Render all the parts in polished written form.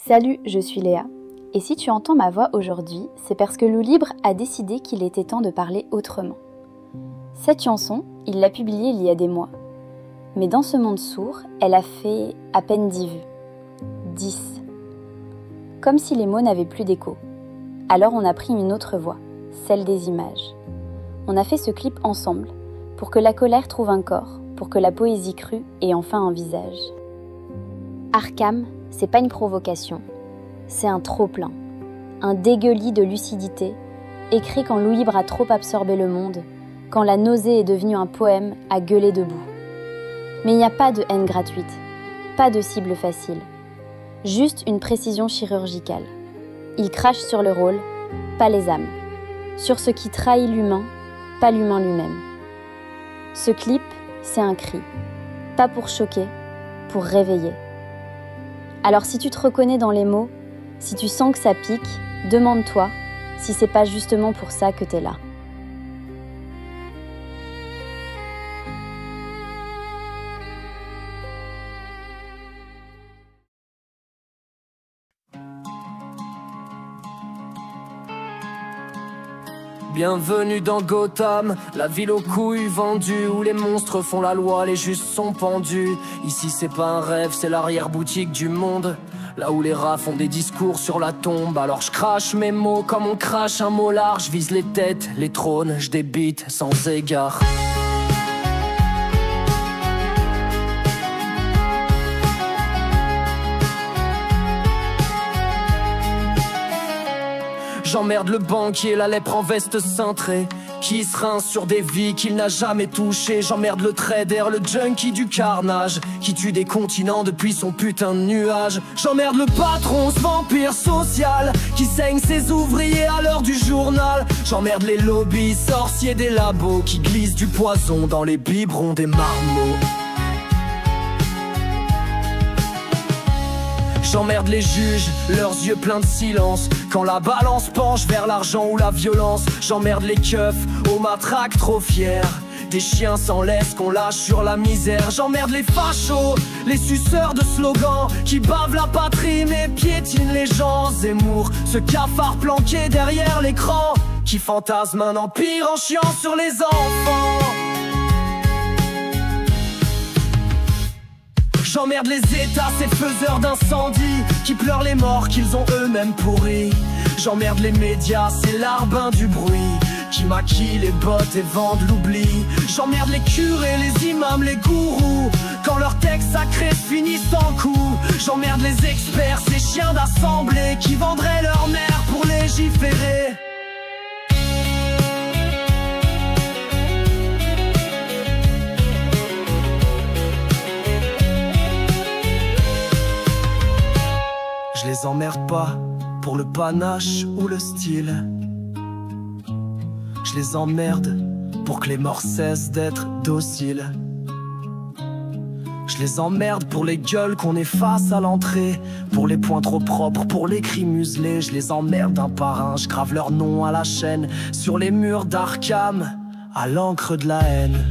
Salut, je suis Léa. Et si tu entends ma voix aujourd'hui, c'est parce que Loup Libre a décidé qu'il était temps de parler autrement. Cette chanson, il l'a publiée il y a des mois. Mais dans ce monde sourd, elle a fait à peine 10 vues. 10. Comme si les mots n'avaient plus d'écho. Alors on a pris une autre voie, celle des images. On a fait ce clip ensemble, pour que la colère trouve un corps, pour que la poésie crue ait enfin un visage. Arkham, c'est pas une provocation, c'est un trop-plein, un dégueulis de lucidité, écrit quand Loup Libre a trop absorbé le monde, quand la nausée est devenue un poème à gueuler debout. Mais il n'y a pas de haine gratuite, pas de cible facile, juste une précision chirurgicale. Il crache sur le rôle, pas les âmes, sur ce qui trahit l'humain, pas l'humain lui-même. Ce clip, c'est un cri, pas pour choquer, pour réveiller. Alors si tu te reconnais dans les mots, si tu sens que ça pique, demande-toi si c'est pas justement pour ça que t'es là. Bienvenue dans Gotham, la ville aux couilles vendues, où les monstres font la loi, les justes sont pendus. Ici c'est pas un rêve, c'est l'arrière-boutique du monde, là où les rats font des discours sur la tombe. Alors je crache mes mots comme on crache un mot large, je vise les têtes, les trônes, je débite sans égard. J'emmerde le banquier, la lèpre en veste cintrée, qui se rince sur des vies qu'il n'a jamais touchées. J'emmerde le trader, le junkie du carnage, qui tue des continents depuis son putain de nuage. J'emmerde le patron, ce vampire social, qui saigne ses ouvriers à l'heure du journal. J'emmerde les lobbies sorciers des labos, qui glissent du poison dans les biberons des marmots. J'emmerde les juges, leurs yeux pleins de silence, quand la balance penche vers l'argent ou la violence. J'emmerde les keufs, aux matraques trop fiers, des chiens sans laisse qu'on lâche sur la misère. J'emmerde les fachos, les suceurs de slogans, qui bavent la patrie mais piétinent les gens. Zemmour, ce cafard planqué derrière l'écran, qui fantasme un empire en chiant sur les enfants. J'emmerde les états, ces faiseurs d'incendie, qui pleurent les morts qu'ils ont eux-mêmes pourris. J'emmerde les médias, ces larbins du bruit, qui maquillent les bottes et vendent l'oubli. J'emmerde les curés, les imams, les gourous, quand leurs textes sacrés finissent en coups. J'emmerde les experts, ces chiens d'assemblée, qui vendraient leur mère pour légiférer. Je les emmerde pas pour le panache ou le style. Je les emmerde pour que les morts cessent d'être dociles. Je les emmerde pour les gueules qu'on efface à l'entrée, pour les points trop propres, pour les cris muselés. Je les emmerde un par un, je grave leur nom à la chaîne, sur les murs d'Arkham, à l'encre de la haine.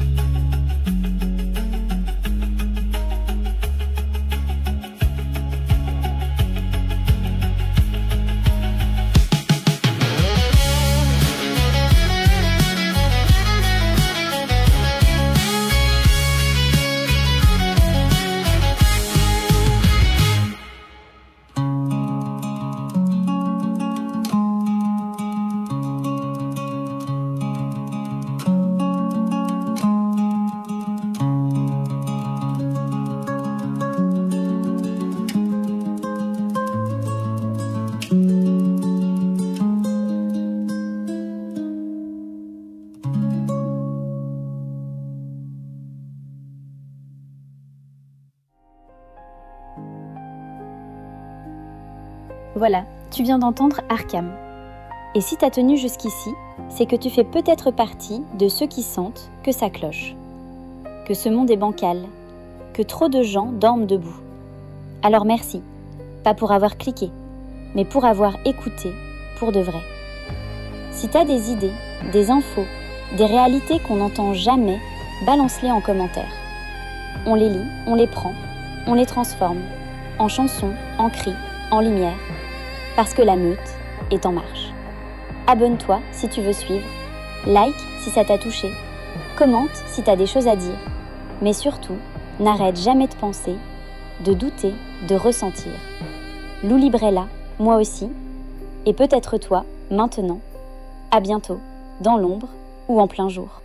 Voilà, tu viens d'entendre Arkham. Et si t'as tenu jusqu'ici, c'est que tu fais peut-être partie de ceux qui sentent que ça cloche, que ce monde est bancal, que trop de gens dorment debout. Alors merci, pas pour avoir cliqué, mais pour avoir écouté pour de vrai. Si t'as des idées, des infos, des réalités qu'on n'entend jamais, balance-les en commentaire. On les lit, on les prend, on les transforme, en chansons, en cris, en lumière, parce que la meute est en marche. Abonne-toi si tu veux suivre, like si ça t'a touché, commente si t'as des choses à dire, mais surtout, n'arrête jamais de penser, de douter, de ressentir. Lou Libre est là, moi aussi, et peut-être toi, maintenant. À bientôt, dans l'ombre ou en plein jour.